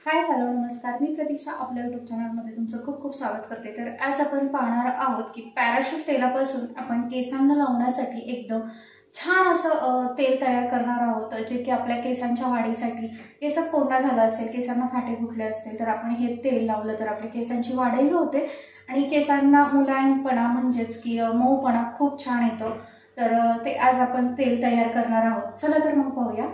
Hi hello नमस्कार, मी प्रतीक्षा आपल्या YouTube चॅनलमध्ये तुमचं खूप खूप स्वागत करते। तर आज आपण पाहणार आहोत की पॅराशूट तेलापासून आपण केसांना लावण्यासाठी एकदम छान असं तेल तयार करणार आहोत, जे की आपल्या केसांच्या वाढीसाठी, केस कोंडा झाला असेल, केसांना फाटे फुटले असतील तर आपण हे तेल लावलं तर आपल्या केसांची वाढही होते आणि केसांना मुलायमपणा म्हणजेच की मऊपणा खूप छान येतो। तर ते आज आपण तेल तयार करणार आहोत। चला तर मग पाहूया।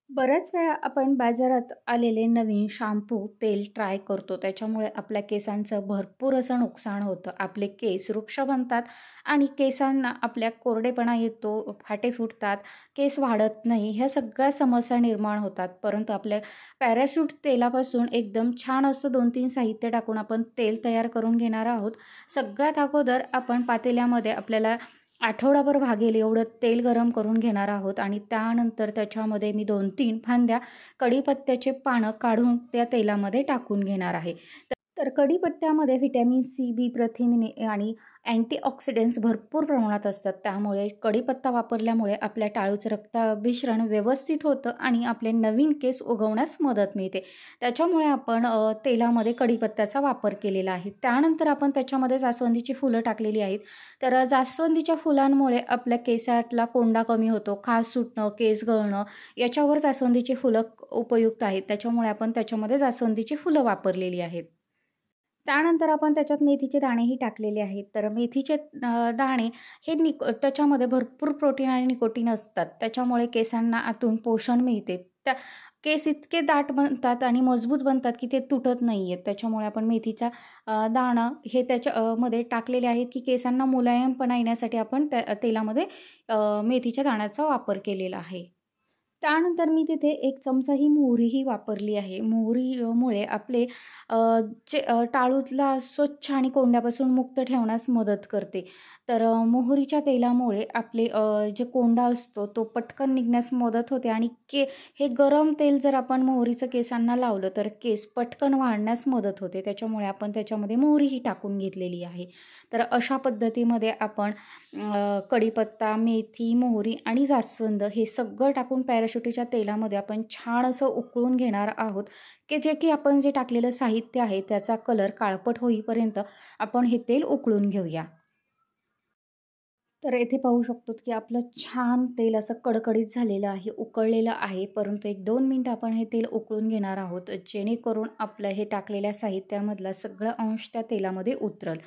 बऱ्याच वेळा आपण बाजारात आलेले नवीन शॅम्पू तेल ट्राय करतो, त्याच्यामुळे आपल्या केसांचं भरपूर असं नुकसान होतं। आपले केस रुक्ष बनतात आणि केसांना आपल्या कोरडेपणा येतो, फाटे फुटतात, केस वाढत नाही, ह्या सगळ्या समस्या निर्माण होतात। परंतु आपल्या पॅराशूट तेलापासून एकदम छान असं 2-3 साहित्य टाकून आपण तेल तयार करून घेणार आहोत। सगळ्यात अगोदर आपण पातेल्यामध्ये आपल्याला आठवडाभर भागेल एवढं तेल गरम करून घेणार आहोत आणि त्यानंतर त्याच्यामध्ये मी 2-3 फांद्या कढीपत्त्याचे पानं काढून त्या तेलामध्ये टाकून घेणार आहे। तर कढीपत्त्यामध्ये व्हिटॅमिन सी, बी प्रथिने आणि अँटीऑक्सिडंट्स भरपूर प्रमाणात असतात, त्यामुळे कढीपत्ता वापरल्यामुळे आपल्या टाळूचं रक्ताभिसरण व्यवस्थित होतं आणि आपले नवीन केस उगवण्यास मदत मिळते। त्याच्यामुळे आपण तेलामध्ये कढीपत्त्याचा वापर केलेला आहे। त्यानंतर आपण त्याच्यामध्ये जास्वंदीची फुलं टाकलेली आहेत। तर जास्वंदीच्या फुलांमुळे आपल्या केसातला कोंडा कमी होतो, खाज सुटणं, केस गळणं याच्यावर जास्वंदीची फुलं उपयुक्त आहेत, त्याच्यामुळे आपण त्याच्यामध्ये जास्वंदीची फुलं वापरलेली आहेत। त्यानंतर आपण त्याच्यात मेथीचे दाणेही टाकलेले आहेत। तर मेथीचे दाणे हे त्याच्यामध्ये भरपूर प्रोटीन आणि निकोटीन असतात, त्याच्यामुळे केसांना आतून पोषण मिळते। त्या केस इतके दाट बनतात आणि मजबूत बनतात की ते तुटत नाही आहेत। त्याच्यामुळे आपण मेथीचा दाणं हे त्याच्यामध्ये टाकलेले आहेत की केसांना मुलायमपणा येण्यासाठी आपण त्या तेलामध्ये मेथीच्या दाण्याचा वापर केलेला आहे। त्यानंतर मी तिथे 1 चमचा ही मोहरीही वापरली आहे। मोहरीमुळे आपले जे टाळूला स्वच्छ आणि कोंड्यापासून मुक्त ठेवण्यास मदत करते। तर मोहरीच्या तेलामुळे आपले जे कोंडा असतो तो पटकन निघण्यास मदत होते आणि हे गरम तेल जर आपण मोहरीचं केसांना लावलं तर केस पटकन वाढण्यास मदत होते, त्याच्यामुळे आपण त्याच्यामध्ये मोहरीही टाकून घेतलेली आहे। तर अशा पद्धतीमध्ये आपण कढीपत्ता, मेथी, मोहरी आणि जास्वंद हे सगळं टाकून पॅराशूटच्या तेलामध्ये आपण छान असं उकळून घेणार आहोत, की जे की आपण जे टाकलेलं साहित्य आहे त्याचा कलर काळपट होईपर्यंत आपण हे तेल उकळून घेऊया। तर येथे पाहू शकतो की आपलं छान तेल असं कडकडीत झालेलं आहे, उकळलेलं आहे, परंतु 1-2 मिनिटं आपण हे तेल उकळून घेणार आहोत, जेणेकरून आपलं हे टाकलेल्या साहित्यामधला सगळं अंश त्या तेलामध्ये उतरल।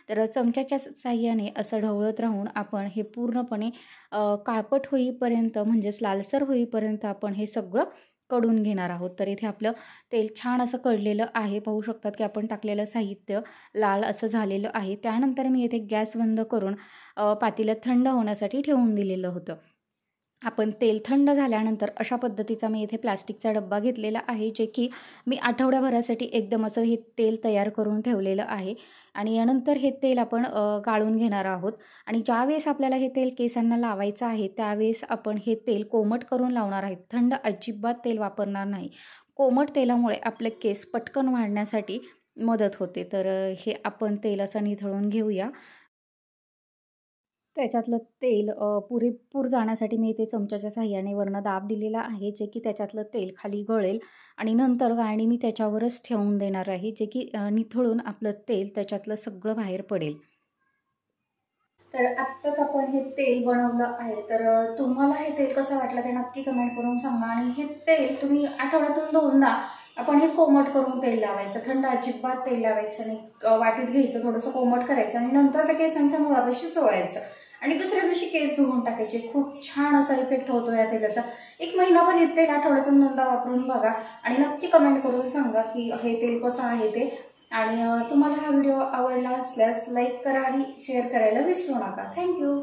तर चमच्याच्या साहाय्याने असं ढवळत राहून आपण हे पूर्णपणे काळपट होईपर्यंत म्हणजेच लालसर होईपर्यंत आपण हे सगळं कडून घेणार आहोत। तर इथे आपलं तेल छान असं कढलेलं आहे, पाहू शकतात की आपण टाकलेलं साहित्य लाल असं झालेलं आहे। त्यानंतर मी इथे गॅस बंद करून पातेल्यात थंड होण्यासाठी ठेवून दिलेलं होतं। आपण तेल थंड झाल्यानंतर अशा पद्धतीचा मी इथे प्लास्टिकचा डब्बा घेतलेला आहे, जे की मी आठवड्याभरासाठी एकदम असं हे तेल तयार करून ठेवलेलं आहे आणि यानंतर हे तेल आपण गाळून घेणार आहोत आणि ज्यावेळेस आपल्याला हे तेल केसांना लावायचं आहे त्यावेळेस आपण हे तेल कोमट करून लावणार आहेत, थंड अजिबात तेल वापरणार नाही। कोमट तेलामुळे आपले केस पटकन वाढण्यासाठी मदत होते। तर हे आपण तेल असं निथळून घेऊया। त्याच्यातलं तेल पुरेपूर जाण्यासाठी मी इथे चमच्याच्या साहाय्याने वरनं दाब दिलेला आहे, जे की त्याच्यातलं तेल खाली गळेल आणि नंतर गाळणी मी त्याच्यावरच ठेवून देणार आहे, जे की निथळून आपलं तेल त्याच्यातलं सगळं बाहेर पडेल। तर आत्ताच आपण हे तेल बनवलं आहे, तर तुम्हाला हे तेल कसं वाटलं ते नक्की कमेंट करून सांगा आणि हे तेल तुम्ही आठवड्यातून 2दा आपण हे कोमट करून तेल लावायचं, थंड अजिबात तेल लावायचं नाही। वाटीत घ्यायचं, थोडंसं कोमट करायचं आणि नंतर त्या केसांच्या मुळापाशी चोळायचं आणि दुसऱ्या दिवशी केस धुवून टाकायचे। खूप छान असा इफेक्ट होतो या तेलाचा। 1 महिनाभर हे तेल आठवड्यातून 2दा वापरून बघा आणि नक्की कमेंट करून सांगा की हे तेल कसं आहे ते। आणि तुम्हाला हा व्हिडिओ आवडला असल्यास लाईक करा आणि शेअर करायला विसरू नका। थँक्यू।